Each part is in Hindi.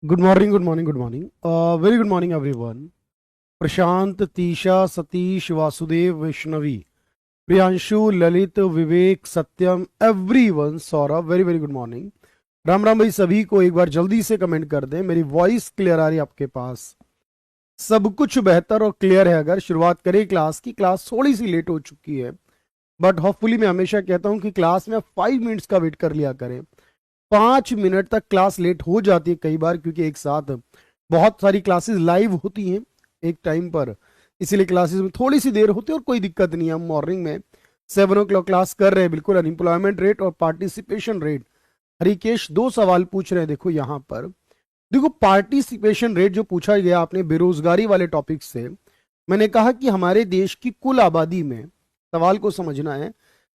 Good morning, good morning, good morning, very good morning everyone. Prashant, Tisha, Satish, Vasudev, Vaishnavi, Priyanshu, Lalit, Vivek, Satyam, everyone, Saurabh, very very good morning. Ram Ram भाई, सभी को एक बार जल्दी से कमेंट कर दें। मेरी वॉइस क्लियर आ रही है आपके पास? सब कुछ बेहतर और क्लियर है। अगर शुरुआत करें क्लास की, क्लास थोड़ी सी लेट हो चुकी है, बट होपफुली मैं हमेशा कहता हूं कि क्लास में 5 मिनट्स का वेट कर लिया करें। 5 मिनट तक क्लास लेट हो जाती है कई बार, क्योंकि एक साथ बहुत सारी क्लासेस लाइव होती हैं एक टाइम पर, इसीलिए क्लासेस में थोड़ी सी देर होती है। और कोई दिक्कत नहीं है, हम मॉर्निंग में 7 o'clock क्लास कर रहे हैं। बिल्कुल अनएम्प्लॉयमेंट रेट और पार्टिसिपेशन रेट, हरिकेश 2 सवाल पूछ रहे हैं। देखो यहाँ पर, देखो पार्टिसिपेशन रेट जो पूछा गया आपने बेरोजगारी वाले टॉपिक से, मैंने कहा कि हमारे देश की कुल आबादी में, सवाल को समझना है,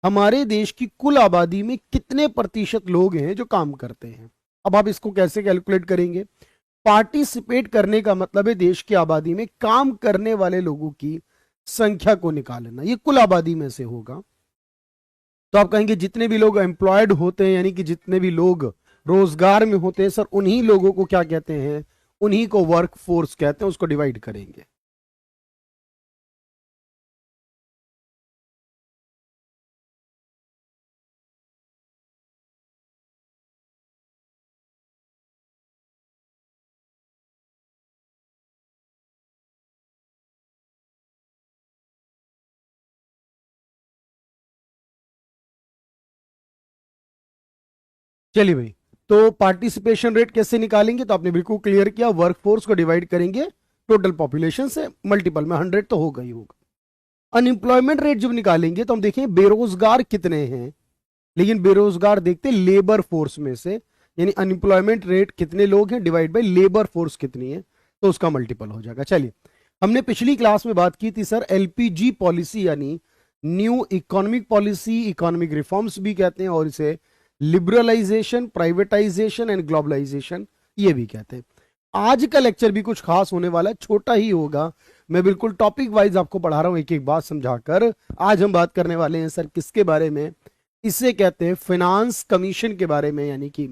हमारे देश की कुल आबादी में कितने प्रतिशत लोग हैं जो काम करते हैं। अब आप इसको कैसे कैलकुलेट करेंगे? पार्टिसिपेट करने का मतलब है देश की आबादी में काम करने वाले लोगों की संख्या को निकालना, ये कुल आबादी में से होगा। तो आप कहेंगे जितने भी लोग एम्प्लॉयड होते हैं, यानी कि जितने भी लोग रोजगार में होते हैं सर, उन्हीं लोगों को क्या कहते हैं? उन्हीं को वर्क फोर्स कहते हैं। उसको डिवाइड करेंगे। चलिए भाई, तो पार्टिसिपेशन रेट कैसे निकालेंगे? तो आपने बिल्कुल क्लियर किया, वर्कफोर्स को डिवाइड करेंगे टोटल पॉपुलेशन से, मल्टीपल में 100 तो होगा ही होगा। अनएम्प्लॉयमेंट रेट जब निकालेंगे तो हम देखें बेरोजगार कितने हैं, लेकिन बेरोजगार देखते लेबर फोर्स में से, यानी अनएम्प्लॉयमेंट रेट कितने लोग हैं डिवाइड बाय लेबर फोर्स कितनी है, तो उसका मल्टीपल हो जाएगा। चलिए, हमने पिछली क्लास में बात की थी सर एलपीजी पॉलिसी, यानी new economic policy, economic reforms भी कहते हैं, और इसे लिबरलाइजेशन, प्राइवेटाइजेशन एंड ग्लोबलाइजेशन ये भी कहते हैं। आज का लेक्चर भी कुछ खास होने वाला है, छोटा ही होगा। मैं बिल्कुल टॉपिक वाइज आपको पढ़ा रहा हूं, एक एक बात समझाकर। आज हम बात करने वाले हैं सर किसके बारे में? इसे कहते हैं फाइनेंस कमीशन के बारे में, यानी कि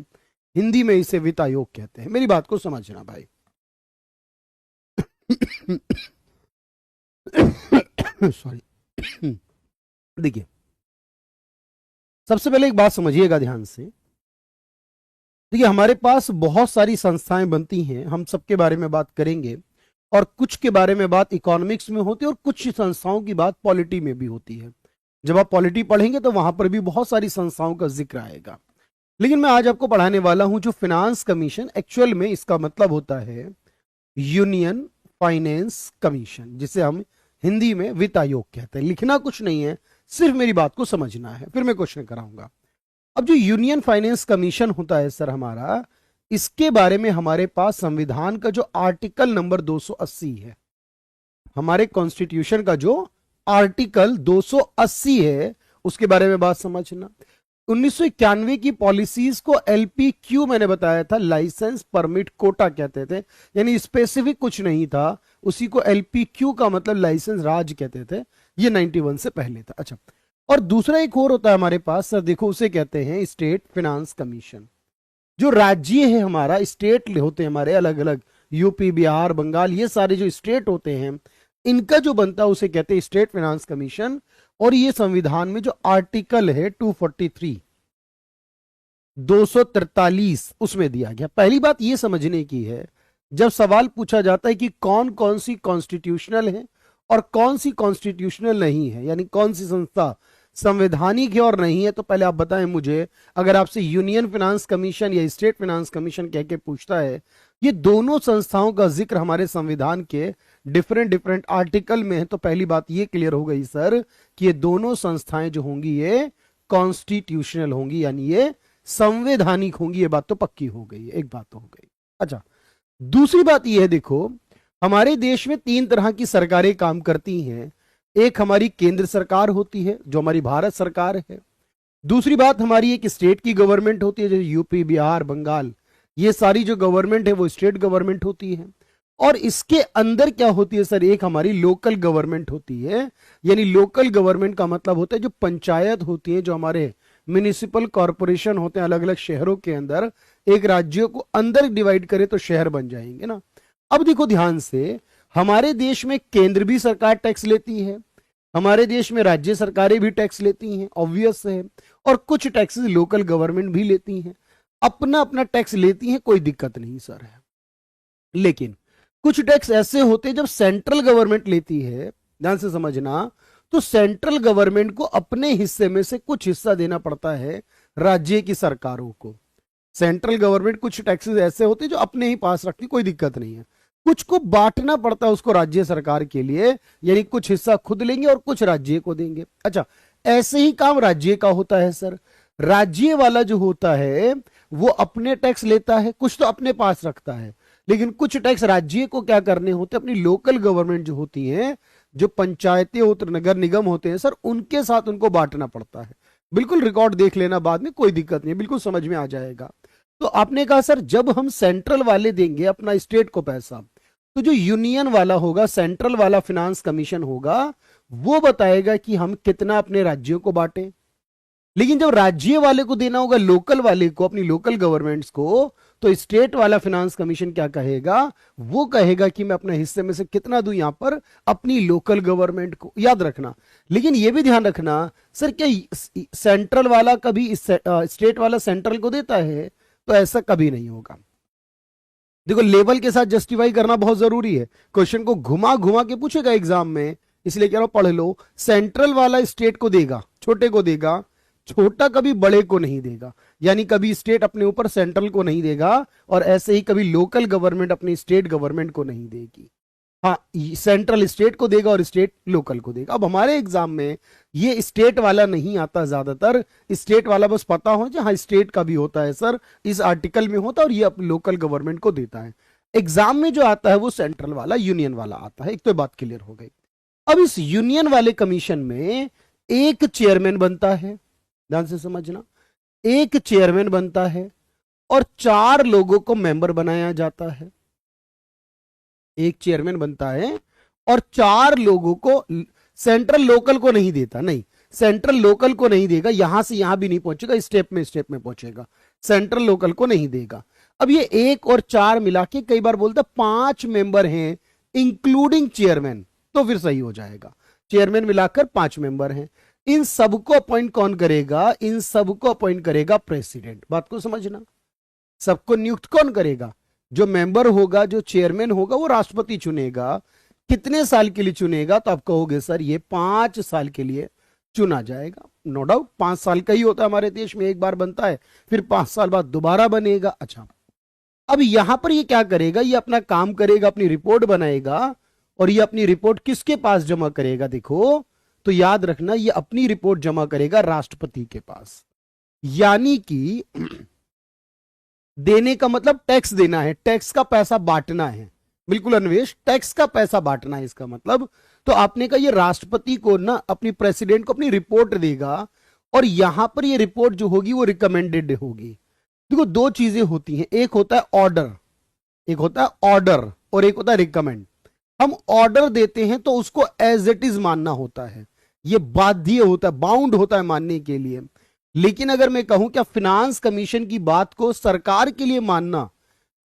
हिंदी में इसे वित्त आयोग कहते हैं। मेरी बात को समझना भाई। सॉरी। देखिए, सबसे पहले एक बात समझिएगा ध्यान से। देखिए, हमारे पास बहुत सारी संस्थाएं बनती हैं, हम सबके बारे में बात करेंगे, और कुछ के बारे में बात इकोनॉमिक्स में होती है और कुछ संस्थाओं की बात पॉलिटी में भी होती है। जब आप पॉलिटी पढ़ेंगे तो वहां पर भी बहुत सारी संस्थाओं का जिक्र आएगा। लेकिन मैं आज आपको पढ़ाने वाला हूं जो फाइनेंस कमीशन, एक्चुअल में इसका मतलब होता है यूनियन फाइनेंस कमीशन, जिसे हम हिंदी में वित्त आयोग कहते हैं। लिखना कुछ नहीं है, सिर्फ मेरी बात को समझना है, फिर मैं क्वेश्चन कराऊंगा। अब जो यूनियन फाइनेंस कमीशन होता है सर हमारा, इसके बारे में हमारे पास संविधान का जो आर्टिकल नंबर 280 है, हमारे कॉन्स्टिट्यूशन का जो आर्टिकल 280 है, उसके बारे में बात समझना। 1991 की पॉलिसीज को एलपीक्यू मैंने बताया था, लाइसेंस परमिट कोटा कहते थे, यानी स्पेसिफिक कुछ नहीं था। उसी को एलपीक्यू का मतलब लाइसेंस राज कहते थे। ये 91 से पहले था। अच्छा, और दूसरा एक और होता है हमारे पास सर, देखो उसे कहते हैं स्टेट फाइनेंस कमीशन। जो राज्य है हमारा, स्टेट होते हैं हमारे अलग अलग, यूपी, बिहार, बंगाल, ये सारे जो स्टेट होते हैं, इनका जो बनता है उसे कहते हैं स्टेट फाइनेंस कमीशन। और ये संविधान में जो आर्टिकल है 243, 243, उसमें दिया गया। पहली बात ये समझने की है, जब सवाल पूछा जाता है कि कौन कौन सी कॉन्स्टिट्यूशनल है और कौन सी कॉन्स्टिट्यूशनल नहीं है, यानी कौन सी संस्था संवैधानिक है और नहीं है, तो पहले आप बताएं मुझे। अगर आपसे यूनियन फाइनेंस कमीशन या स्टेट फाइनेंस कमीशन कह के पूछता है, ये दोनों संस्थाओं का जिक्र हमारे संविधान के डिफरेंट डिफरेंट आर्टिकल में है, तो पहली बात ये क्लियर हो गई सर कि ये दोनों संस्थाएं जो होंगी ये कॉन्स्टिट्यूशनल होंगी, यानी ये संवैधानिक होंगी। ये बात तो पक्की हो गई, एक बात तो हो गई। अच्छा, दूसरी बात यह है, देखो हमारे देश में 3 तरह की सरकारें काम करती हैं। एक हमारी केंद्र सरकार होती है जो हमारी भारत सरकार है। दूसरी बात, हमारी एक स्टेट की गवर्नमेंट होती है, जैसे यूपी, बिहार, बंगाल, ये सारी जो गवर्नमेंट है वो स्टेट गवर्नमेंट होती है। और इसके अंदर क्या होती है सर, एक हमारी लोकल गवर्नमेंट होती है। यानी लोकल गवर्नमेंट का मतलब होता है जो पंचायत होती है, जो हमारे म्युनिसिपल कॉरपोरेशन होते हैं अलग अलग शहरों के अंदर, एक राज्यों को अंदर डिवाइड करे तो शहर बन जाएंगे ना। अब देखो ध्यान से, हमारे देश में केंद्र भी सरकार टैक्स लेती है, हमारे देश में राज्य सरकारें भी टैक्स लेती हैं, ऑब्वियस है, और कुछ टैक्सेस लोकल गवर्नमेंट भी लेती हैं, अपना अपना टैक्स लेती हैं, कोई दिक्कत नहीं सर है। लेकिन कुछ टैक्स ऐसे होते हैं जब सेंट्रल गवर्नमेंट लेती है, ध्यान से समझना, तो सेंट्रल गवर्नमेंट को अपने हिस्से में से कुछ हिस्सा देना पड़ता है राज्य की सरकारों को। सेंट्रल गवर्नमेंट कुछ टैक्सेस ऐसे होते हैं जो अपने ही पास रखती, कोई दिक्कत नहीं है, कुछ को बांटना पड़ता है उसको राज्य सरकार के लिए, यानी कुछ हिस्सा खुद लेंगे और कुछ राज्य को देंगे। अच्छा, ऐसे ही काम राज्य का होता है सर। राज्य वाला जो होता है वो अपने टैक्स लेता है, कुछ तो अपने पास रखता है, लेकिन कुछ टैक्स राज्य को क्या करने होते हैं, अपनी लोकल गवर्नमेंट जो होती है, जो पंचायतें होती, नगर निगम होते हैं सर, उनके साथ उनको बांटना पड़ता है। बिल्कुल रिकॉर्ड देख लेना बाद में, कोई दिक्कत नहीं, बिल्कुल समझ में आ जाएगा। तो आपने कहा सर जब हम सेंट्रल वाले देंगे अपना स्टेट को पैसा, तो जो यूनियन वाला होगा, सेंट्रल वाला फाइनेंस कमीशन होगा, वो बताएगा कि हम कितना अपने राज्यों को बांटें। लेकिन जब राज्य वाले को देना होगा लोकल वाले को, अपनी लोकल गवर्नमेंट्स को, तो स्टेट वाला फाइनेंस कमीशन क्या कहेगा, वो कहेगा कि मैं अपने हिस्से में से कितना दूं यहां पर अपनी लोकल गवर्नमेंट को। याद रखना, लेकिन यह भी ध्यान रखना सर, क्या सेंट्रल वाला कभी स्टेट वाला सेंट्रल को देता है? तो ऐसा कभी नहीं होगा। देखो लेवल के साथ जस्टिफाई करना बहुत जरूरी है, क्वेश्चन को घुमा घुमा के पूछेगा एग्जाम में, इसलिए कह रहा हूं पढ़ लो। सेंट्रल वाला स्टेट को देगा, छोटे को देगा, छोटा कभी बड़े को नहीं देगा, यानी कभी स्टेट अपने ऊपर सेंट्रल को नहीं देगा, और ऐसे ही कभी लोकल गवर्नमेंट अपनी स्टेट गवर्नमेंट को नहीं देगी। हाँ, सेंट्रल स्टेट को देगा और स्टेट लोकल को देगा। अब हमारे एग्जाम में ये स्टेट वाला नहीं आता, ज्यादातर स्टेट वाला बस पता हो हाँ स्टेट का भी होता है सर, इस आर्टिकल में होता है, और ये लोकल गवर्नमेंट को देता है। एग्जाम में जो आता है वो सेंट्रल वाला, यूनियन वाला आता है। एक तो बात क्लियर हो गई। अब इस यूनियन वाले कमीशन में एक चेयरमैन बनता है, ध्यान से समझना, एक चेयरमैन बनता है और 4 लोगों को मेंबर बनाया जाता है। एक चेयरमैन बनता है और 4 लोगों को, सेंट्रल लोकल को नहीं देता, नहीं, सेंट्रल लोकल को नहीं देगा, यहां से यहां भी नहीं पहुंचेगा, स्टेप में पहुंचेगा, सेंट्रल लोकल को नहीं देगा। अब ये 1 और 4 मिला के कई बार बोलता 5 मेंबर हैं इंक्लूडिंग चेयरमैन, तो फिर सही हो जाएगा। चेयरमैन मिलाकर 5 मेंबर हैं। इन सबको अपॉइंट कौन करेगा? इन सबको अपॉइंट करेगा प्रेसिडेंट। बात को समझना, सबको नियुक्त कौन करेगा? जो मेंबर होगा, जो चेयरमैन होगा, वो राष्ट्रपति चुनेगा। कितने साल के लिए चुनेगा? तो आप कहोगे सर ये 5 साल के लिए चुना जाएगा। नो डाउट 5 साल का ही होता है हमारे देश में, एक बार बनता है, फिर 5 साल बाद दोबारा बनेगा। अच्छा, अब यहां पर ये क्या करेगा? ये अपना काम करेगा, अपनी रिपोर्ट बनाएगा, और ये अपनी रिपोर्ट किसके पास जमा करेगा? देखो, तो याद रखना, ये अपनी रिपोर्ट जमा करेगा राष्ट्रपति के पास। यानी कि देने का मतलब टैक्स देना है, टैक्स का पैसा बांटना है। बिल्कुल अन्वेष, टैक्स का पैसा बांटना है इसका मतलब। तो आपने कहा ये राष्ट्रपति को ना, अपनी प्रेसिडेंट को अपनी रिपोर्ट देगा, और यहां पर ये रिपोर्ट जो होगी वो रिकमेंडेड होगी। देखो 2 चीजें होती हैं, एक होता है ऑर्डर, एक होता है ऑर्डर और एक होता है रिकमेंड। हम ऑर्डर देते हैं तो उसको एज इट इज मानना होता है, ये बाध्य होता है, बाउंड होता है मानने के लिए। लेकिन अगर मैं कहूं क्या फाइनेंस कमीशन की बात को सरकार के लिए मानना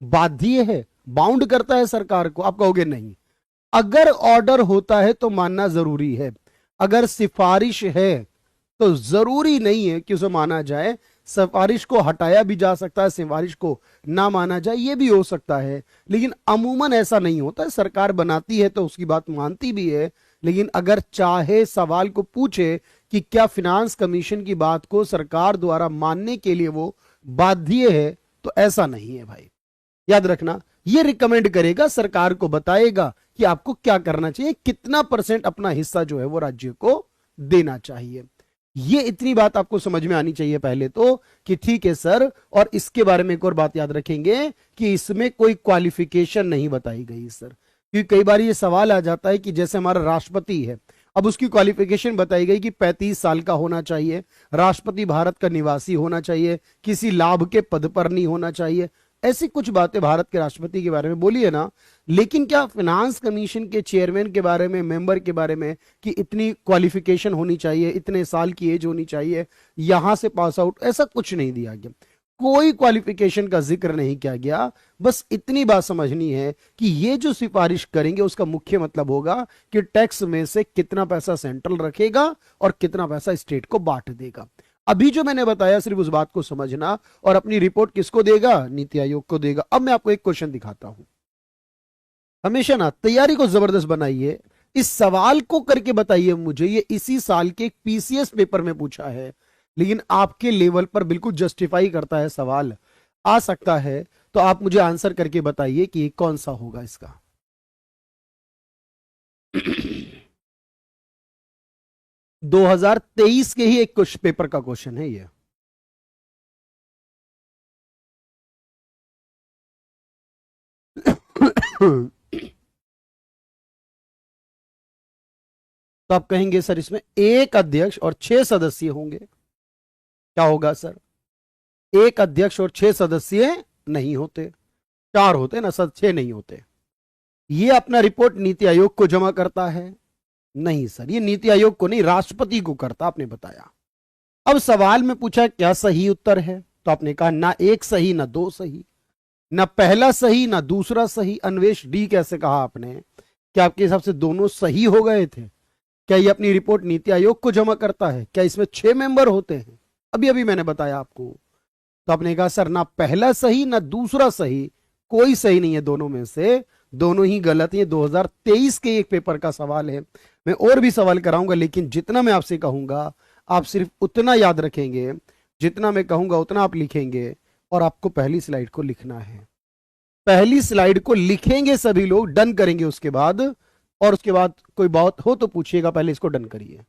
बाध्य है, बाउंड करता है सरकार को? आप कहोगे नहीं। अगर ऑर्डर होता है तो मानना जरूरी है, अगर सिफारिश है तो जरूरी नहीं है कि उसे माना जाए। सिफारिश को हटाया भी जा सकता है, सिफारिश को ना माना जाए, ये भी हो सकता है, लेकिन अमूमन ऐसा नहीं होता है। सरकार बनाती है तो उसकी बात मानती भी है, लेकिन अगर चाहे सवाल को पूछे कि क्या फाइनेंस कमीशन की बात को सरकार द्वारा मानने के लिए वो बाध्य है, तो ऐसा नहीं है भाई। याद रखना, ये रिकमेंड करेगा, सरकार को बताएगा कि आपको क्या करना चाहिए, कितना % अपना हिस्सा जो है वो राज्य को देना चाहिए। ये इतनी बात आपको समझ में आनी चाहिए पहले तो, कि ठीक है सर। और इसके बारे में एक और बात याद रखेंगे कि इसमें कोई क्वालिफिकेशन नहीं बताई गई सर, क्योंकि कई बार ये सवाल आ जाता है कि जैसे हमारा राष्ट्रपति है, अब उसकी क्वालिफिकेशन बताई गई कि 35 साल का होना चाहिए, राष्ट्रपति भारत का निवासी होना चाहिए, किसी लाभ के पद पर नहीं होना चाहिए। ऐसी कुछ बातें भारत के राष्ट्रपति के बारे में बोली है ना। लेकिन क्या फाइनेंस कमीशन के चेयरमैन के बारे में, मेंबर के बारे में कि इतनी क्वालिफिकेशन होनी चाहिए, इतने साल की एज होनी चाहिए, यहां से पास आउट, ऐसा कुछ नहीं दिया गया। कोई क्वालिफिकेशन का जिक्र नहीं किया गया। बस इतनी बात समझनी है कि ये जो सिफारिश करेंगे उसका मुख्य मतलब होगा कि टैक्स में से कितना पैसा सेंट्रल रखेगा और कितना पैसा स्टेट को बांट देगा। अभी जो मैंने बताया सिर्फ उस बात को समझना, और अपनी रिपोर्ट किसको देगा? नीति आयोग को देगा। अब मैं आपको एक क्वेश्चन दिखाता हूं। हमेशा ना तैयारी को जबरदस्त बनाइए। इस सवाल को करके बताइए मुझे, ये इसी साल के पीसीएस पेपर में पूछा है, लेकिन आपके लेवल पर बिल्कुल जस्टिफाई करता है सवाल, आ सकता है। तो आप मुझे आंसर करके बताइए कि ये कौन सा होगा इसका। 2023 के ही एक कुछ पेपर का क्वेश्चन है ये। तो आप कहेंगे सर इसमें एक अध्यक्ष और 6 सदस्य होंगे, क्या होगा सर? एक अध्यक्ष और 6 सदस्य नहीं होते, 4 होते ना सर, 6 नहीं होते। ये अपना रिपोर्ट नीति आयोग को जमा करता है? नहीं सर, ये नीति आयोग को नहीं, राष्ट्रपति को करता, आपने बताया। अब सवाल में पूछा क्या सही उत्तर है, तो आपने कहा ना एक सही ना दो सही, ना पहला सही ना दूसरा सही। अन्वेष डी कैसे कहा आपने? क्या आपके हिसाब से दोनों सही हो गए थे? क्या ये अपनी रिपोर्ट नीति आयोग को जमा करता है? क्या इसमें 6 मेंबर होते हैं? अभी अभी मैंने बताया आपको। तो आपने कहा सर ना पहला सही ना दूसरा सही, कोई सही नहीं है दोनों में से, दोनों ही गलत है। 2023 के एक पेपर का सवाल है। मैं और भी सवाल कराऊंगा, लेकिन जितना मैं आपसे कहूंगा आप सिर्फ उतना याद रखेंगे, जितना मैं कहूंगा उतना आप लिखेंगे। और आपको पहली स्लाइड को लिखना है, पहली स्लाइड को लिखेंगे सभी लोग, डन करेंगे उसके बाद। और उसके बाद कोई बात हो तो पूछिएगा, पहले इसको डन करिए।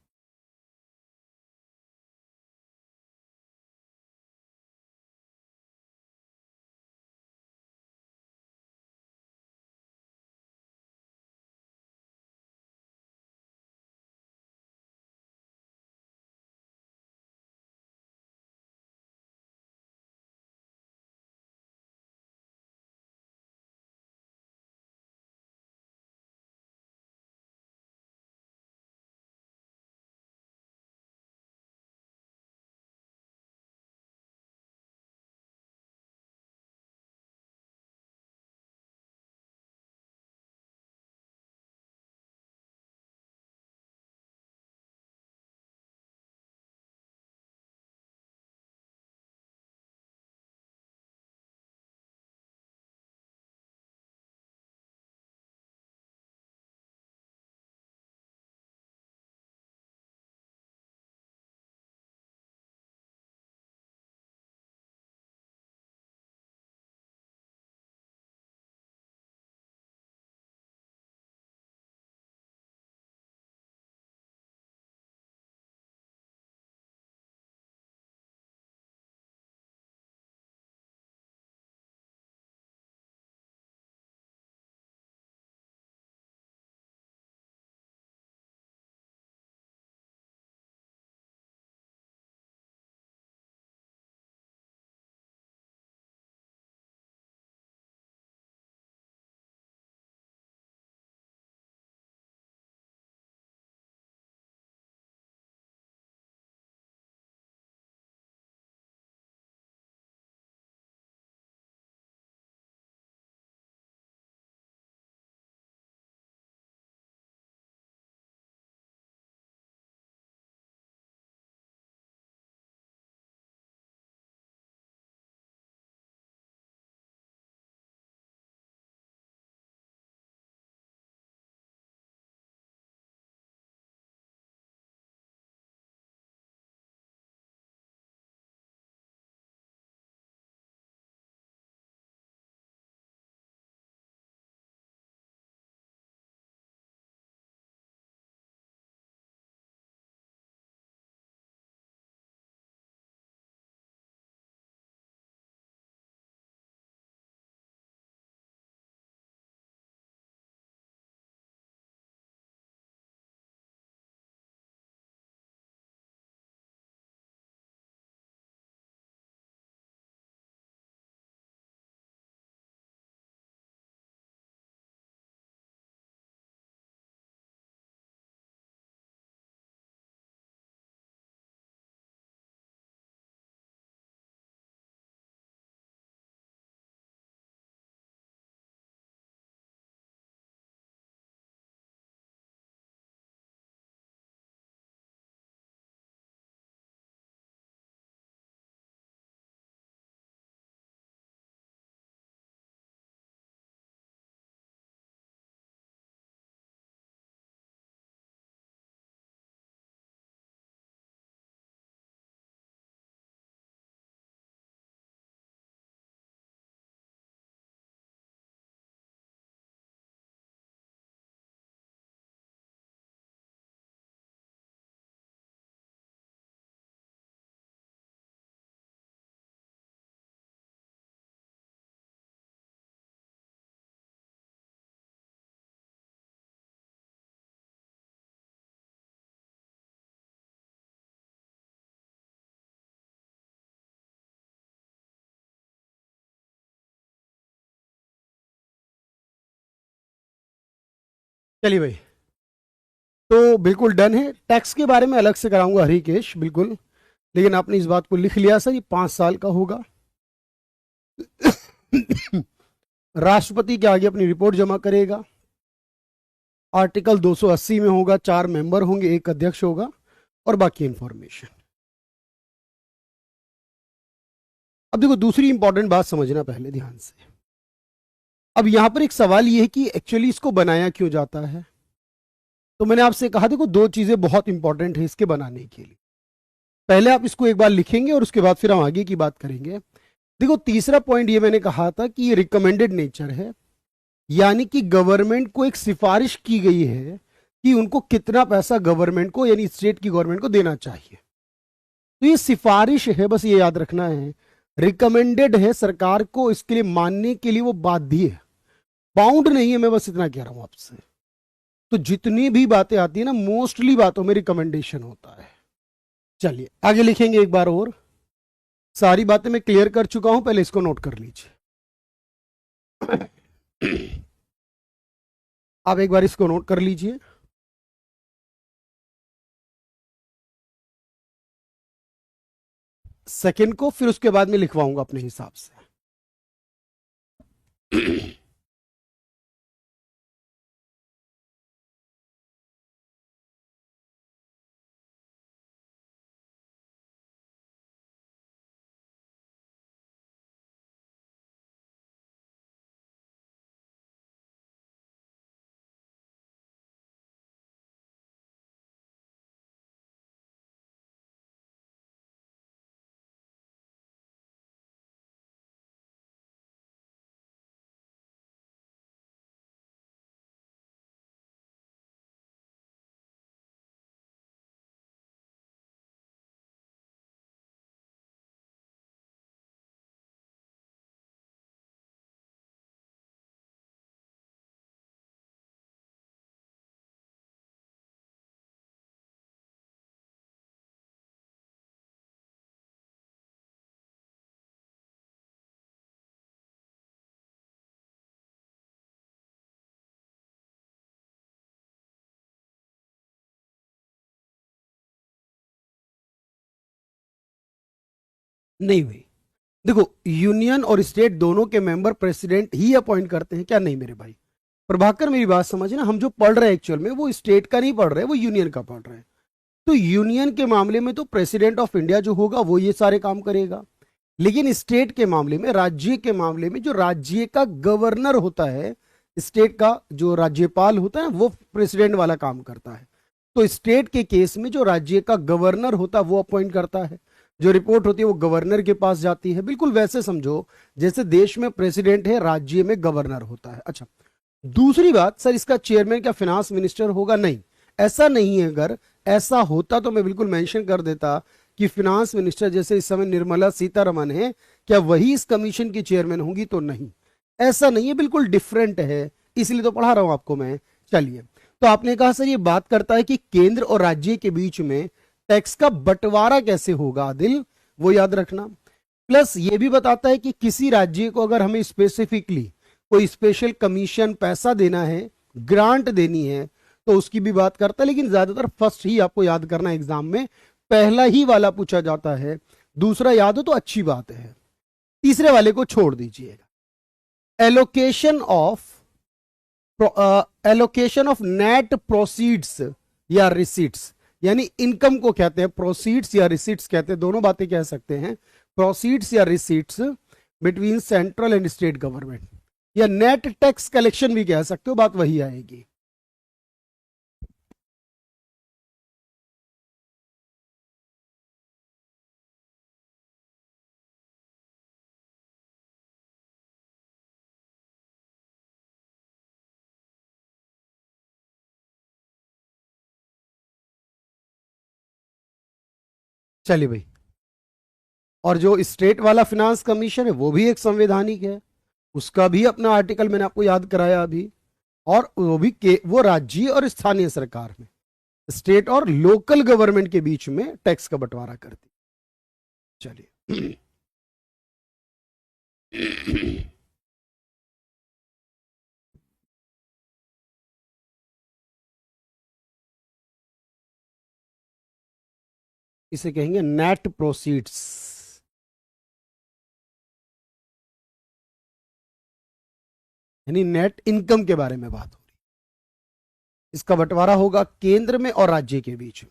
चलिए भाई, तो बिल्कुल डन है। टैक्स के बारे में अलग से कराऊंगा हरिकेश, बिल्कुल। लेकिन आपने इस बात को लिख लिया सर, ये 5 साल का होगा। राष्ट्रपति के आगे अपनी रिपोर्ट जमा करेगा। आर्टिकल 280 में होगा, 4 मेंबर होंगे, 1 अध्यक्ष होगा, और बाकी इंफॉर्मेशन। अब देखो, दूसरी इंपॉर्टेंट बात समझना पहले ध्यान से। अब यहां पर एक सवाल यह है कि एक्चुअली इसको बनाया क्यों जाता है। तो मैंने आपसे कहा, देखो, 2 चीजें बहुत इंपॉर्टेंट है इसके बनाने के लिए। पहले आप इसको एक बार लिखेंगे और उसके बाद फिर हम आगे की बात करेंगे। देखो, तीसरा पॉइंट ये मैंने कहा था कि ये रिकमेंडेड नेचर है, यानी कि गवर्नमेंट को एक सिफारिश की गई है कि उनको कितना पैसा गवर्नमेंट को, यानी स्टेट की गवर्नमेंट को देना चाहिए। तो ये सिफारिश है, बस ये याद रखना है। रिकमेंडेड है, सरकार को इसके लिए मानने के लिए वो बाध्य है, बाउंड नहीं है। मैं बस इतना कह रहा हूं आपसे। तो जितनी भी बातें आती है ना, मोस्टली बातों में रिकमेंडेशन होता है। चलिए आगे लिखेंगे एक बार और। सारी बातें मैं क्लियर कर चुका हूं, पहले इसको नोट कर लीजिए। आप एक बार इसको नोट कर लीजिए। सेकंड को फिर उसके बाद में लिखवाऊंगा अपने हिसाब से। नहीं भाई, देखो, यूनियन और स्टेट दोनों के मेंबर प्रेसिडेंट ही अपॉइंट करते हैं क्या? नहीं मेरे भाई। प्रभाकर, मेरी बात समझना, हम जो पढ़ रहे हैं एक्चुअल में वो स्टेट का नहीं पढ़ रहे, वो यूनियन का पढ़ रहे हैं। तो यूनियन के मामले में तो प्रेसिडेंट ऑफ इंडिया जो होगा वो ये सारे काम करेगा। लेकिन स्टेट के मामले में, राज्य के मामले में, जो राज्य का गवर्नर होता है, स्टेट का जो राज्यपाल होता है वो प्रेसिडेंट वाला काम करता है। तो स्टेट के केस में जो राज्य का गवर्नर होता है वो अपॉइंट करता है। जो रिपोर्ट होती है वो गवर्नर के पास जाती है। बिल्कुल वैसे समझो जैसे देश में प्रेसिडेंट है, राज्य में गवर्नर होता है। अच्छा, दूसरी बात, सर इसका चेयरमैन क्या फिनांस मिनिस्टर होगा? नहीं, ऐसा नहीं है। अगर ऐसा होता तो मैं बिल्कुल मेंशन कर देता कि फिनांस मिनिस्टर जैसे इस समय निर्मला सीतारमन है, क्या वही इस कमीशन की चेयरमैन होंगी? तो नहीं, ऐसा नहीं है, बिल्कुल डिफरेंट है। इसलिए तो पढ़ा रहा हूं आपको मैं। चलिए, तो आपने कहा सर ये बात करता है कि केंद्र और राज्य के बीच में टैक्स का बंटवारा कैसे होगा, आदिल, वो याद रखना। प्लस ये भी बताता है कि किसी राज्य को अगर हमें स्पेसिफिकली कोई स्पेशल कमीशन पैसा देना है, ग्रांट देनी है, तो उसकी भी बात करता है। लेकिन ज्यादातर फर्स्ट ही आपको याद करना एग्जाम में, पहला ही वाला पूछा जाता है। दूसरा याद हो तो अच्छी बात है, तीसरे वाले को छोड़ दीजिएगा। एलोकेशन ऑफ नेट प्रोसीड्स या रिसीट्स, यानी इनकम को कहते हैं प्रोसीड्स या रिसीट्स कहते हैं, दोनों बातें कह सकते हैं। प्रोसीड्स या receipts between central and state government, या नेट टैक्स कलेक्शन भी कह सकते हो, बात वही आएगी। चलिए भाई, और जो स्टेट वाला फिनांस कमीशन है वो भी एक संवैधानिक है, उसका भी अपना आर्टिकल मैंने आपको याद कराया अभी। और वो भी वो राज्य और स्थानीय सरकार में, स्टेट और लोकल गवर्नमेंट के बीच में टैक्स का बंटवारा करती। चलिए। इसे कहेंगे नेट प्रोसीड्स। यानी नेट इनकम के बारे में बात हो रही। इसका बंटवारा होगा केंद्र में और राज्य के बीच में।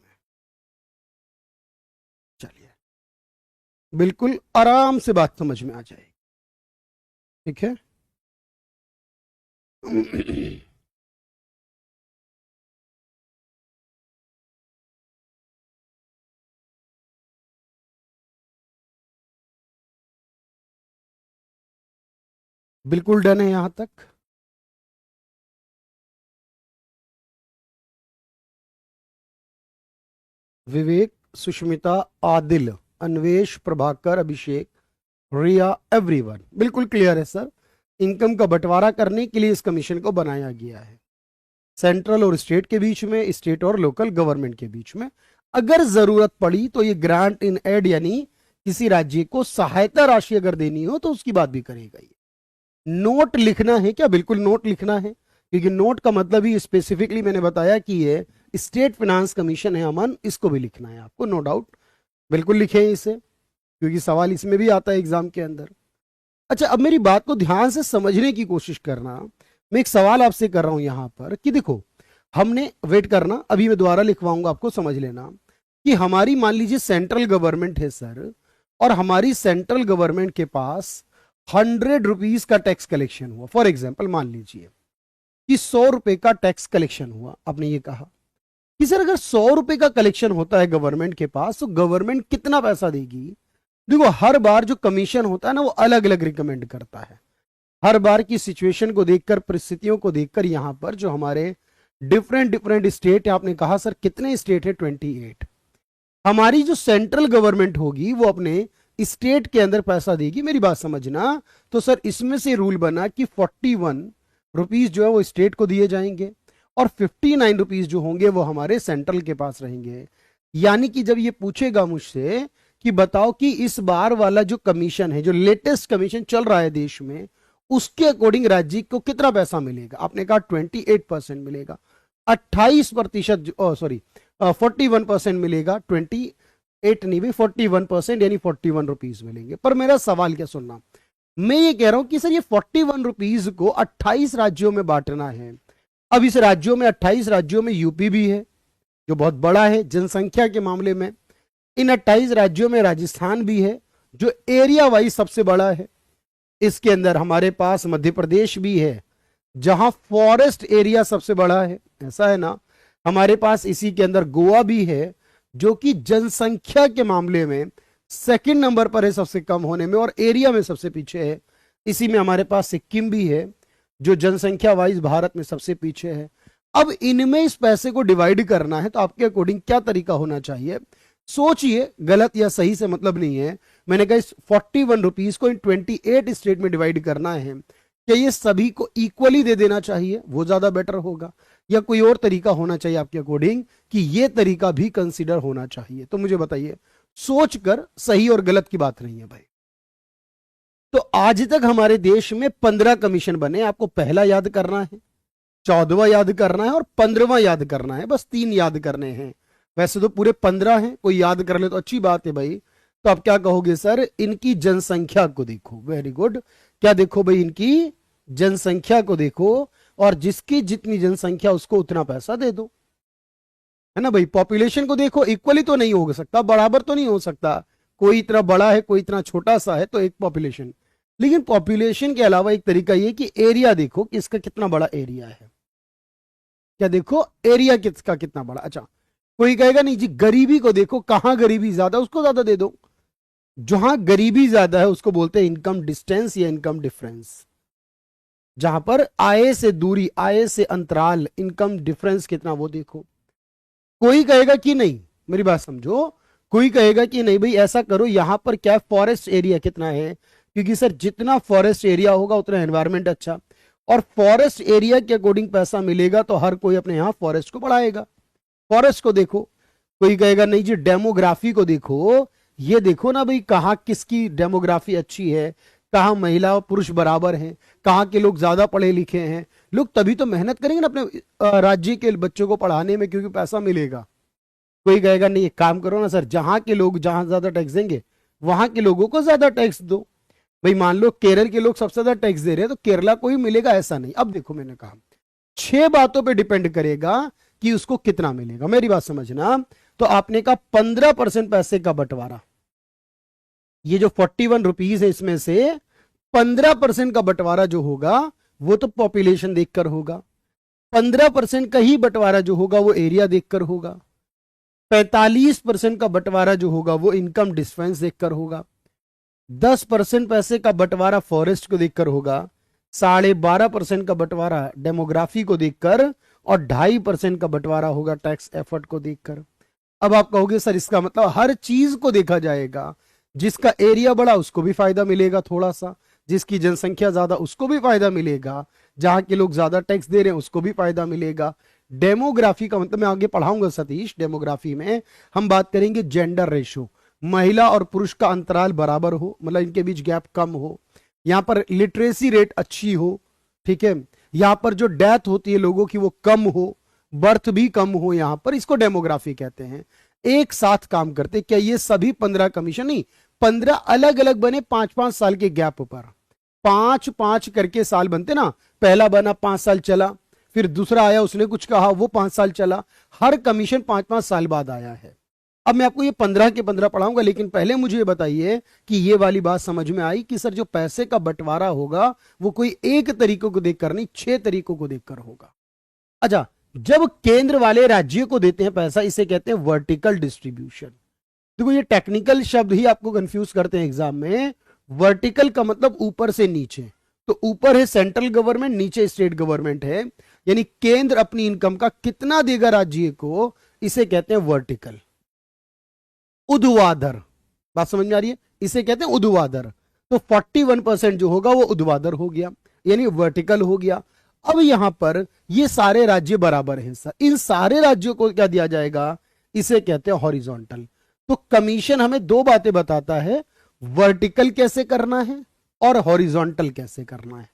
चलिए, बिल्कुल आराम से बात समझ में आ जाएगी। ठीक है। बिल्कुल डन है यहां तक। विवेक, सुष्मिता, आदिल, अन्वेश, प्रभाकर, अभिषेक, रिया, एवरीवन बिल्कुल क्लियर है सर। इनकम का बंटवारा करने के लिए इस कमीशन को बनाया गया है, सेंट्रल और स्टेट के बीच में, स्टेट और लोकल गवर्नमेंट के बीच में। अगर जरूरत पड़ी तो ये ग्रांट इन एड, यानी किसी राज्य को सहायता राशि अगर देनी हो तो उसकी बात भी करेगा। ये नोट लिखना है क्या? बिल्कुल नोट लिखना है, क्योंकि नोट का मतलब ही स्पेसिफिकली मैंने बताया कि ये स्टेट फाइनेंस कमीशन है अमन, इसको भी लिखना है आपको, नो डाउट। बिल्कुल लिखें इसे, क्योंकि सवाल इसमें भी आता है एग्जाम के अंदर। अच्छा, अब मेरी बात को ध्यान से समझने की कोशिश करना। मैं एक सवाल आपसे कर रहा हूं यहां पर कि देखो, हमने वेट करना, अभी मैं दोबारा लिखवाऊंगा आपको, समझ लेना कि हमारी मान लीजिए सेंट्रल गवर्नमेंट है सर, और हमारी सेंट्रल गवर्नमेंट के पास 100 रुपीज का टैक्स कलेक्शन हुआ। फॉर एग्जाम्पल मान लीजिए कि 100 रुपए का टैक्स कलेक्शन हुआ। आपने ये कहा कि सर अगर 100 रुपए का कलेक्शन होता है गवर्नमेंट के पास, तो गवर्नमेंट कितना पैसा देगी? देखो, हर बार जो कमीशन होता है ना, वो अलग अलग रिकमेंड करता है। हर बार की सिचुएशन को देखकर, परिस्थितियों को देखकर, यहां पर जो हमारे डिफरेंट डिफरेंट स्टेट है, आपने कहा सर कितने स्टेट है? 28। हमारी जो सेंट्रल गवर्नमेंट होगी वो अपने स्टेट के अंदर पैसा देगी। मेरी बात समझना, तो सर इसमें से रूल बना कि 41 रुपीज जो है वो स्टेट को दिए जाएंगे, और 59 रुपीज जो होंगे वो हमारे सेंट्रल के पास रहेंगे। यानी कि जब ये पूछेगा मुझसे कि बताओ कि इस बार वाला जो कमीशन है, जो लेटेस्ट कमीशन चल रहा है देश में, उसके अकॉर्डिंग राज्य को कितना पैसा मिलेगा? आपने कहा 28% मिलेगा, 28%, सॉरी 41% मिलेगा, 28 नहीं भाई, 41%, यानी 41 रुपीज मिलेंगे। पर मेरा सवाल क्या सुनना, मैं ये कह रहा हूं कि सर ये 41 रुपीज को 28 राज्यों में बांटना है। अब इस राज्यों में, 28 राज्यों में यूपी भी है जो बहुत बड़ा है जनसंख्या के मामले में। इन 28 राज्यों में राजस्थान भी है जो एरिया वाइज सबसे बड़ा है। इसके अंदर हमारे पास मध्य प्रदेश भी है जहां फॉरेस्ट एरिया सबसे बड़ा है, ऐसा है ना। हमारे पास इसी के अंदर गोवा भी है जो कि जनसंख्या के मामले में सेकंड नंबर पर है, सबसे कम होने में, और एरिया में सबसे पीछे है। इसी में हमारे पास सिक्किम भी है जो जनसंख्या वाइज भारत में सबसे पीछे है। अब इनमें इस पैसे को डिवाइड करना है तो आपके अकॉर्डिंग क्या तरीका होना चाहिए? सोचिए, गलत या सही से मतलब नहीं है। मैंने कहा इस 41 रुपीज को इन 28 स्टेट में डिवाइड करना है। क्या ये सभी को इक्वली दे देना चाहिए, वो ज्यादा बेटर होगा, या कोई और तरीका होना चाहिए आपके अकॉर्डिंग कि ये तरीका भी कंसीडर होना चाहिए? तो मुझे बताइए, सोचकर, सही और गलत की बात नहीं है भाई। तो आज तक हमारे देश में 15 कमीशन बने। आपको पहला याद करना है, 14वां याद करना है और 15वां याद करना है, बस 3 याद करने हैं। वैसे तो पूरे 15 हैं, कोई याद कर ले तो अच्छी बात है भाई। तो आप क्या कहोगे सर? इनकी जनसंख्या को देखो। Very good. क्या देखो भाई? इनकी जनसंख्या को देखो, और जिसकी जितनी जनसंख्या उसको उतना पैसा दे दो, है ना भाई। पॉपुलेशन को देखो, इक्वली तो नहीं हो सकता, बराबर तो नहीं हो सकता, कोई इतना बड़ा है कोई इतना छोटा सा है, तो एक पॉपुलेशन। लेकिन पॉपुलेशन के अलावा एक तरीका ये कि एरिया देखो कि इसका कितना बड़ा एरिया है। क्या देखो? एरिया किसका कितना बड़ा। अच्छा, कोई कहेगा नहीं जी, गरीबी को देखो, कहां गरीबी ज्यादा उसको ज्यादा दे दो। जहां गरीबी ज्यादा है उसको बोलते हैं इनकम डिस्टेंस या इनकम डिफरेंस। जहां पर आय से दूरी, आय से अंतराल, इनकम डिफरेंस कितना, वो देखो। कोई कहेगा कि नहीं, मेरी बात समझो, कोई कहेगा कि नहीं भाई ऐसा करो, यहां पर क्या फॉरेस्ट एरिया कितना है, क्योंकि सर जितना फॉरेस्ट एरिया होगा उतना एनवायरमेंट अच्छा, और फॉरेस्ट एरिया के अकॉर्डिंग पैसा मिलेगा तो हर कोई अपने यहां फॉरेस्ट को बढ़ाएगा। फॉरेस्ट को देखो। कोई कहेगा नहीं जी, डेमोग्राफी को देखो, ये देखो ना भाई कहाँ किसकी डेमोग्राफी अच्छी है, कहाँ महिला और पुरुष बराबर हैं, कहाँ के लोग ज्यादा पढ़े लिखे हैं। लोग तभी तो मेहनत करेंगे ना अपने राज्य के बच्चों को पढ़ाने में, क्योंकि पैसा मिलेगा। कोई कहेगा नहीं, एक काम करो ना सर, जहां के लोग जहां ज्यादा टैक्स देंगे वहां के लोगों को ज्यादा टैक्स दो। भाई मान लो केरल के लोग सबसे ज्यादा टैक्स दे रहे हैं तो केरला को ही मिलेगा, ऐसा नहीं। अब देखो मैंने कहा 6 बातों पे डिपेंड करेगा कि उसको कितना मिलेगा। मेरी बात समझना। तो आपने कहा 15% पैसे का बंटवारा, ये जो 41 रुपीज है इसमें से 15% का बंटवारा जो होगा वो तो पॉपुलेशन देखकर होगा, 15% का ही बंटवारा जो होगा वो एरिया देखकर होगा, 45% का बंटवारा जो होगा वो इनकम डिफरेंस देखकर होगा, 10% पैसे का बंटवारा फॉरेस्ट को देखकर होगा, 12.5% का बंटवारा डेमोग्राफी को देखकर, और 2.5% का बंटवारा होगा टैक्स एफर्ट को देखकर। अब आप कहोगे सर इसका मतलब हर चीज को देखा जाएगा, जिसका एरिया बड़ा उसको भी फायदा मिलेगा थोड़ा सा, जिसकी जनसंख्या ज्यादा उसको भी फायदा मिलेगा, जहां के लोग ज्यादा टैक्स दे रहे हैं उसको भी फायदा मिलेगा। डेमोग्राफी का मतलब मैं आगे पढ़ाऊंगा सतीश, डेमोग्राफी में हम बात करेंगे जेंडर रेशो, महिला और पुरुष का अंतराल बराबर हो, मतलब इनके बीच गैप कम हो, यहां पर लिटरेसी रेट अच्छी हो, ठीक है, यहां पर जो डेथ होती है लोगों की वो कम हो, बर्थ भी कम हो, यहां पर इसको डेमोग्राफी कहते हैं। एक साथ काम करते, क्या ये सभी 15 कमीशन नहीं, 15 अलग अलग बने 5-5 साल के गैप पर, 5-5 करके साल बनते ना, पहला बना 5 साल चला, फिर दूसरा आया उसने कुछ कहा वो 5 साल चला, हर कमीशन 5-5 साल बाद आया है। अब मैं आपको ये 15 के 15 पढ़ाऊंगा, लेकिन पहले मुझे ये बताइए कि ये वाली बात समझ में आई कि सर जो पैसे का बंटवारा होगा वो कोई एक तरीकों को देखकर नहीं, 6 तरीकों को देखकर होगा। अच्छा, जब केंद्र वाले राज्य को देते हैं पैसा, इसे कहते हैं वर्टिकल डिस्ट्रीब्यूशन। देखो ये टेक्निकल शब्द ही आपको कंफ्यूज करते हैं एग्जाम में। वर्टिकल का मतलब ऊपर से नीचे, तो ऊपर है सेंट्रल गवर्नमेंट, नीचे स्टेट गवर्नमेंट है, यानी केंद्र अपनी इनकम का कितना देगा राज्य को, इसे कहते हैं वर्टिकल। उद्वादर, बात समझ में आ रही है, इसे कहते हैं उद्वादर। तो 41% जो होगा वो उद्वादर हो गया, यानी वर्टिकल हो गया। अब यहां पर ये सारे राज्य बराबर हैं सर, इन सारे राज्यों को क्या दिया जाएगा, इसे कहते हैं हॉरिजॉन्टल। तो कमीशन हमें दो बातें बताता है, वर्टिकल कैसे करना है और हॉरिजॉन्टल कैसे करना है,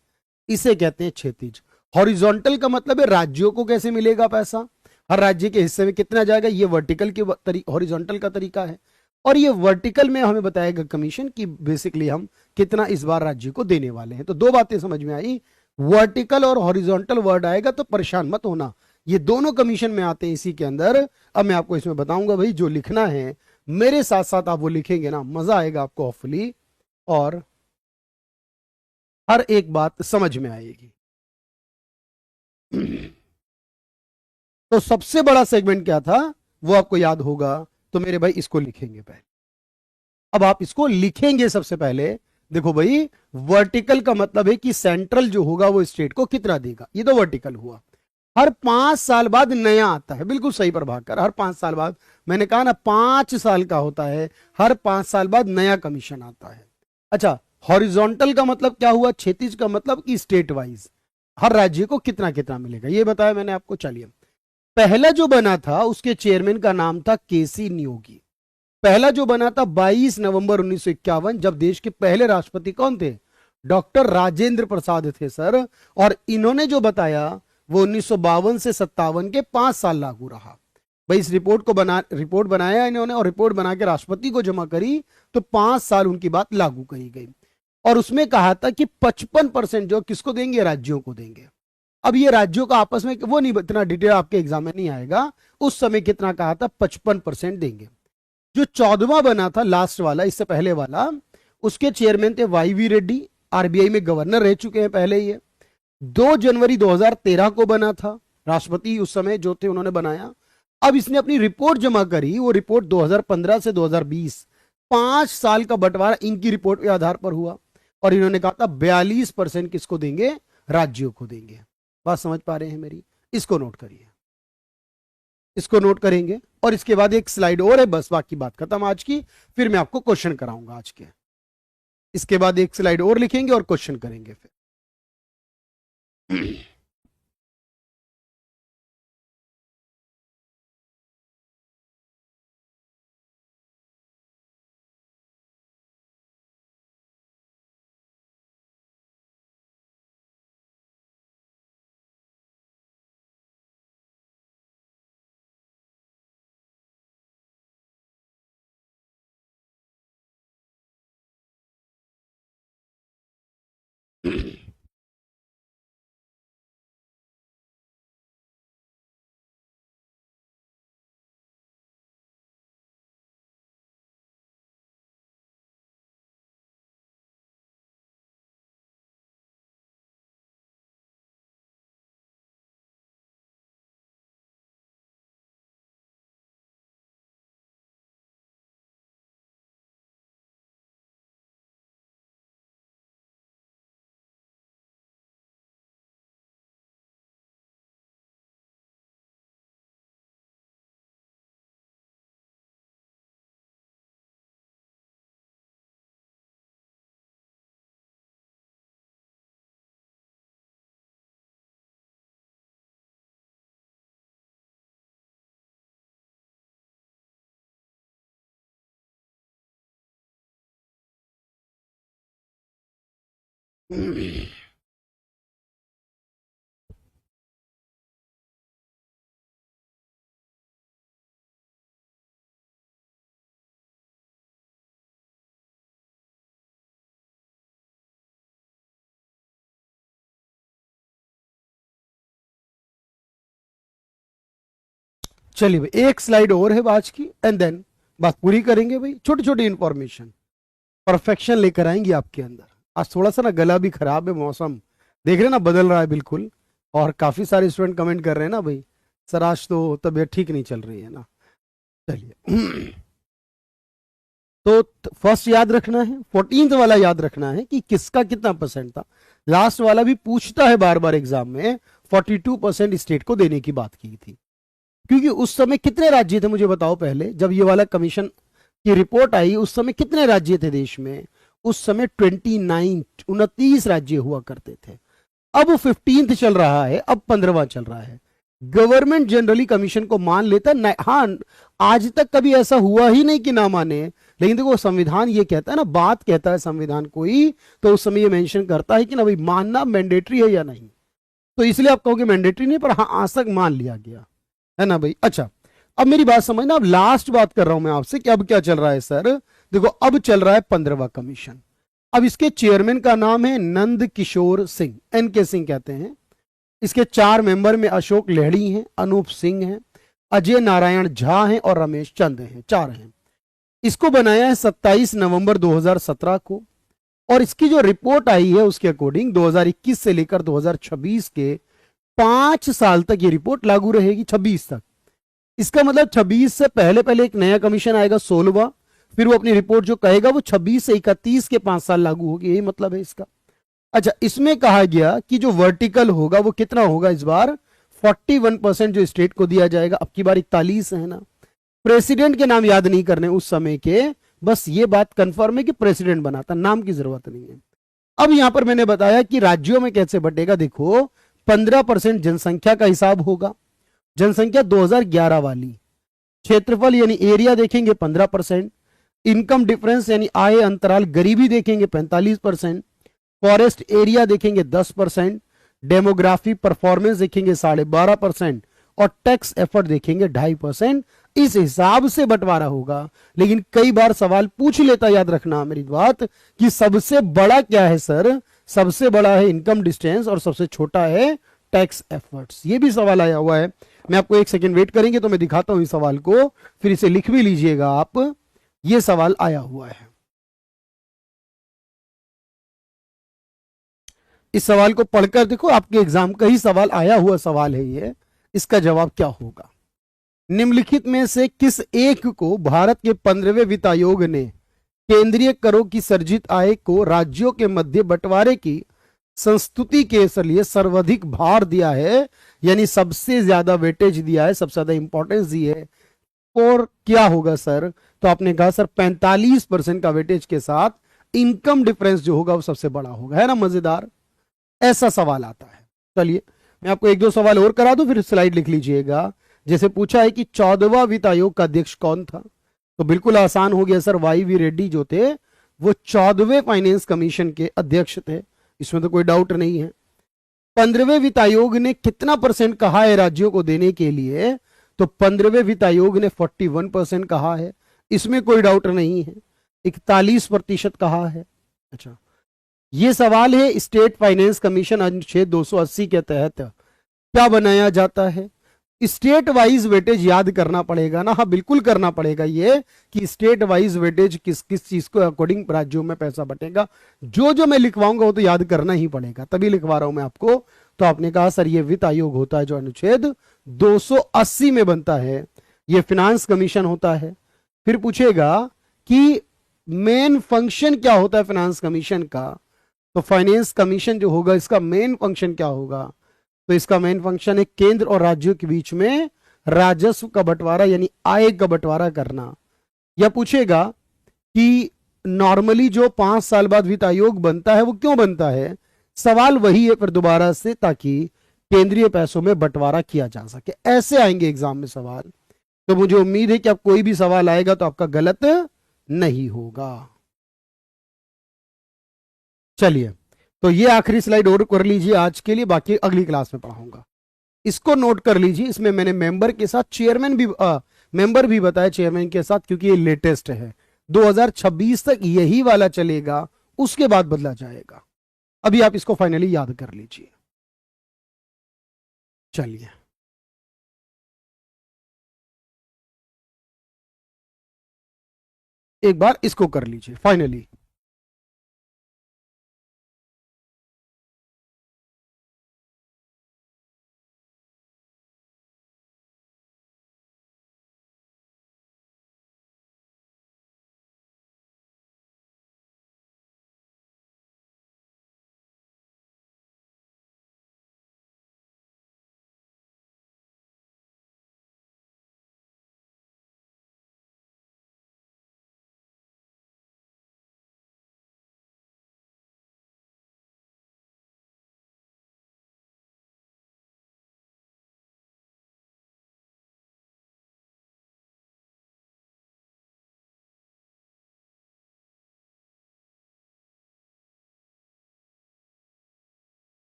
इसे कहते हैं क्षैतिज। हॉरिजॉन्टल का मतलब है राज्यों को कैसे मिलेगा पैसा, हर राज्य के हिस्से में कितना जाएगा, ये वर्टिकल के हॉरिजॉन्टल का तरीका है। और ये वर्टिकल में हमें बताएगा कमीशन कि बेसिकली हम कितना इस बार राज्य को देने वाले हैं। तो दो बातें समझ में आई, वर्टिकल और हॉरिजॉन्टल वर्ड आएगा तो परेशान मत होना, ये दोनों कमीशन में आते हैं इसी के अंदर। अब मैं आपको इसमें बताऊंगा भाई, जो लिखना है मेरे साथ साथ आप वो लिखेंगे ना, मजा आएगा आपको होपफुली, और हर एक बात समझ में आएगी। तो सबसे बड़ा सेगमेंट क्या था वो आपको याद होगा, तो मेरे भाई इसको लिखेंगे पहले। अब आप इसको लिखेंगे सबसे पहले। देखो भाई, वर्टिकल का मतलब है कि सेंट्रल जो होगा वो स्टेट को कितना देगा, ये तो वर्टिकल हुआ। हर 5 साल बाद नया आता है, बिल्कुल सही प्रभाकर, हर 5 साल बाद, मैंने कहा ना 5 साल का होता है, हर 5 साल बाद नया कमीशन आता है। अच्छा, हॉरिजॉन्टल का मतलब क्या हुआ, क्षैतिज का मतलब कि स्टेट वाइज हर राज्य को कितना कितना मिलेगा, ये बताया मैंने आपको। चलिए, पहला जो बना था उसके चेयरमैन का नाम था केसी नियोगी। पहला जो बना था 22 नवंबर 1951, जब देश के पहले राष्ट्रपति कौन थे, डॉक्टर राजेंद्र प्रसाद थे सर। और इन्होंने जो बताया वो 1952 से 57 के 5 साल लागू रहा। भाई इस रिपोर्ट बनाया इन्होंने, और रिपोर्ट बना के राष्ट्रपति को जमा करी, तो 5 साल उनकी बात लागू कही गई। और उसमें कहा था कि 55% जो किसको देंगे, राज्यों को देंगे। अब ये राज्यों का आपस में वो नहीं, इतना डिटेल आपके एग्जाम में नहीं आएगा, उस समय कितना कहा था, 55% देंगे। जो 14वां बना था, लास्ट वाला, इससे पहले वाला, उसके चेयरमैन थे वाई वी रेड्डी, आरबीआई में गवर्नर रह चुके हैं पहले। ये 2 जनवरी 2013 को बना था, राष्ट्रपति उस समय जो थे उन्होंने बनाया। अब इसने अपनी रिपोर्ट जमा करी, वो रिपोर्ट 2015 से 2020, 5 साल का बंटवारा इनकी रिपोर्ट के आधार पर हुआ। और इन्होंने कहा था 42% किसको देंगे, राज्यों को देंगे। बात समझ पा रहे हैं मेरी, इसको नोट करिए, इसको नोट करेंगे। और इसके बाद एक स्लाइड और है, बस बाकी बात खत्म आज की, फिर मैं आपको क्वेश्चन कराऊंगा आज के। इसके बाद एक स्लाइड और लिखेंगे और क्वेश्चन करेंगे फिर। चलिए भाई, एक स्लाइड और है आज की, एंड देन बात पूरी करेंगे भाई। छोटी छोटी इंफॉर्मेशन परफेक्शन लेकर आएंगे आपके अंदर। आज थोड़ा सा ना गला भी खराब है, मौसम देख रहे हैं ना बदल रहा है बिल्कुल, और काफी सारे स्टूडेंट कमेंट कर रहे हैं ना भाई सर आज तो तबीयत ठीक नहीं चल रही है ना। चलिए तो फर्स्ट याद रखना है, 14th वाला याद रखना है कि किसका कितना परसेंट था। लास्ट वाला भी पूछता है बार बार एग्जाम में, 42% स्टेट को देने की बात की थी। क्योंकि उस समय कितने राज्य थे मुझे बताओ पहले, जब ये वाला कमीशन की रिपोर्ट आई उस समय कितने राज्य थे देश में? उस समय 29 राज्य हुआ करते थे। अब 15th चल रहा है, अब 15वां चल रहा है। गवर्नमेंट जनरली कमीशन को मान लेता है। हाँ, आज तक कभी ऐसा हुआ ही नहीं कि ना माने, लेकिन देखो संविधान ये कहता है ना, बात कहता है संविधान कोई, तो उस समय ये मेंशन करता है कि ना भाई मानना मैंडेटरी है या नहीं। तो इसलिए आप कहोगे मैंडेटरी नहीं, पर हाँ आज तक मान लिया गया है ना भाई। अच्छा, अब मेरी बात समझना, अब लास्ट बात कर रहा हूं मैं आपसे कि अब क्या चल रहा है सर। देखो अब चल रहा है 15वां कमीशन। अब इसके चेयरमैन का नाम है नंद किशोर सिंह, NK सिंह कहते हैं। इसके 4 मेंबर में अशोक लहड़ी हैं, अनूप सिंह हैं, अजय नारायण झा हैं और रमेश चंद हैं, 4 हैं। इसको बनाया है 27 नवंबर 2017 को, और इसकी जो रिपोर्ट आई है उसके अकॉर्डिंग 2021 से लेकर 2026 के 5 साल तक ये रिपोर्ट लागू रहेगी, 26 तक। इसका मतलब 26 से पहले पहले एक नया कमीशन आएगा 16वां, फिर वो अपनी रिपोर्ट जो कहेगा वो 26 से 31 के 5 साल लागू होगी, यही मतलब है इसका। अच्छा, इसमें कहा गया कि जो वर्टिकल होगा वो कितना होगा इस बार, 41% जो स्टेट को दिया जाएगा। अब की बार 41 है ना। प्रेसिडेंट के नाम याद नहीं करने उस समय के, बस ये बात कंफर्म है कि प्रेसिडेंट बनाता, नाम की जरूरत नहीं है। अब यहां पर मैंने बताया कि राज्यों में कैसे बटेगा। देखो 15% जनसंख्या का हिसाब होगा, जनसंख्या 2011 वाली। क्षेत्रफल यानी एरिया देखेंगे 15%, इनकम डिफरेंस यानी आय अंतराल गरीबी देखेंगे 45%, फॉरेस्ट एरिया देखेंगे 10%, डेमोग्राफी परफॉर्मेंस देखेंगे 12.5%, और टैक्स एफर्ट देखेंगे 2.5%। इस हिसाब से बंटवारा होगा। लेकिन कई बार सवाल पूछ लेता, याद रखना मेरी बात, कि सबसे बड़ा क्या है सर। सबसे बड़ा है इनकम डिस्टेंस और सबसे छोटा है टैक्स एफर्ट्स। ये भी सवाल आया हुआ है। मैं आपको 1 सेकेंड वेट करेंगे तो मैं दिखाता हूं इस सवाल को, फिर इसे लिख भी लीजिएगा आप। ये सवाल आया हुआ है, इस सवाल को पढ़कर देखो, आपके एग्जाम का ही सवाल आया हुआ सवाल है ये। इसका जवाब क्या होगा? निम्नलिखित में से किस एक को भारत के 15वें वित्त आयोग ने केंद्रीय करों की सर्जित आय को राज्यों के मध्य बंटवारे की संस्तुति के लिए सर्वाधिक भार दिया है, यानी सबसे ज्यादा वेटेज दिया है, सबसे ज्यादा इंपॉर्टेंस दी है? और क्या होगा सर? तो आपने कहा सर 45% का वेटेज के साथ इनकम डिफरेंस जो होगा वो सबसे बड़ा होगा, है ना। मजेदार ऐसा सवाल आता है। चलिए मैं आपको 1-2 सवाल और करा दूं, फिर स्लाइड लिख लीजिएगा। जैसे पूछा है कि 14वां वित्त आयोग का अध्यक्ष कौन था, तो बिल्कुल आसान हो गया सर, YV रेड्डी जो थे वो 14वें फाइनेंस कमीशन के अध्यक्ष थे, इसमें तो कोई डाउट नहीं है। 15वें वित्त आयोग ने कितना परसेंट कहा है राज्यों को देने के लिए, तो 15वें वित्त आयोग ने 41% कहा है, इसमें कोई डाउट नहीं है। 41% कहा है। अच्छा, ये सवाल है स्टेट फाइनेंस कमीशन अनुच्छेद 280 के तहत क्या बनाया जाता है। स्टेट वाइज वेटेज याद करना पड़ेगा ना, हाँ बिल्कुल करना पड़ेगा ये कि स्टेट वाइज वेटेज किस किस चीज को अकॉर्डिंग राज्यों में पैसा बटेगा। जो जो मैं लिखवाऊंगा वो तो याद करना ही पड़ेगा, तभी लिखवा रहा हूं मैं आपको। तो आपने कहा सर ये वित्त आयोग होता है जो अनुच्छेद 280 में बनता है, ये फिनांस कमीशन होता है। फिर पूछेगा कि मेन फंक्शन क्या होता है फाइनेंस कमीशन का, तो फाइनेंस कमीशन जो होगा इसका मेन फंक्शन क्या होगा, तो इसका मेन फंक्शन है केंद्र और राज्यों के बीच में राजस्व का बंटवारा यानी आय का बंटवारा करना। यह पूछेगा कि नॉर्मली जो 5 साल बाद वित्त आयोग बनता है वो क्यों बनता है, सवाल वही है फिर दोबारा से, ताकि केंद्रीय पैसों में बंटवारा किया जा सके। ऐसे आएंगे एग्जाम में सवाल। तो मुझे उम्मीद है कि अब कोई भी सवाल आएगा तो आपका गलत नहीं होगा। चलिए, तो ये आखिरी स्लाइड और कर लीजिए आज के लिए, बाकी अगली क्लास में पढ़ाऊंगा। इसको नोट कर लीजिए, इसमें मैंने मेंबर के साथ चेयरमैन भी मेंबर भी बताया चेयरमैन के साथ, क्योंकि ये लेटेस्ट है। 2026 तक यही वाला चलेगा, उसके बाद बदला जाएगा। अभी आप इसको फाइनली याद कर लीजिए। चलिए, एक बार इसको कर लीजिए फाइनली।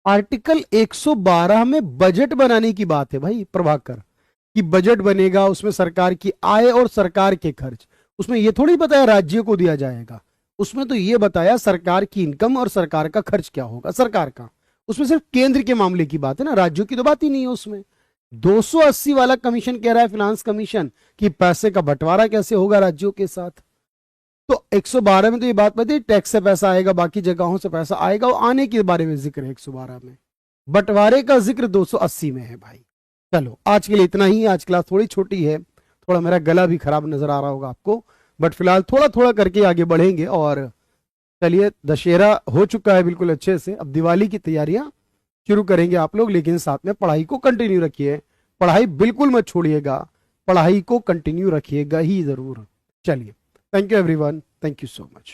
आर्टिकल 112 में बजट बनाने की बात है भाई प्रभाकर, कि बजट बनेगा, उसमें सरकार की आय और सरकार के खर्च। उसमें यह थोड़ी बताया राज्य को दिया जाएगा, उसमें तो यह बताया सरकार की इनकम और सरकार का खर्च क्या होगा सरकार का। उसमें सिर्फ केंद्र के मामले की बात है ना, राज्यों की तो बात ही नहीं है उसमें। 280 वाला कमीशन कह रहा है फिनांस कमीशन कि पैसे का बंटवारा कैसे होगा राज्यों के साथ। तो 112 में तो ये बात बताई टैक्स से पैसा आएगा, बाकी जगहों से पैसा आएगा, वो आने के बारे में जिक्र है 112 में, बंटवारे का जिक्र 280 में है भाई। चलो आज के लिए इतना ही, आज क्लास थोड़ी छोटी है, थोड़ा मेरा गला भी खराब नजर आ रहा होगा आपको, बट फिलहाल थोड़ा थोड़ा करके आगे बढ़ेंगे। और चलिए, दशहरा हो चुका है बिल्कुल अच्छे से, अब दिवाली की तैयारियां शुरू करेंगे आप लोग, लेकिन साथ में पढ़ाई को कंटिन्यू रखिए, पढ़ाई बिल्कुल मत छोड़िएगा, पढ़ाई को कंटिन्यू रखिएगा ही जरूर। चलिए, thank you everyone, thank you so much.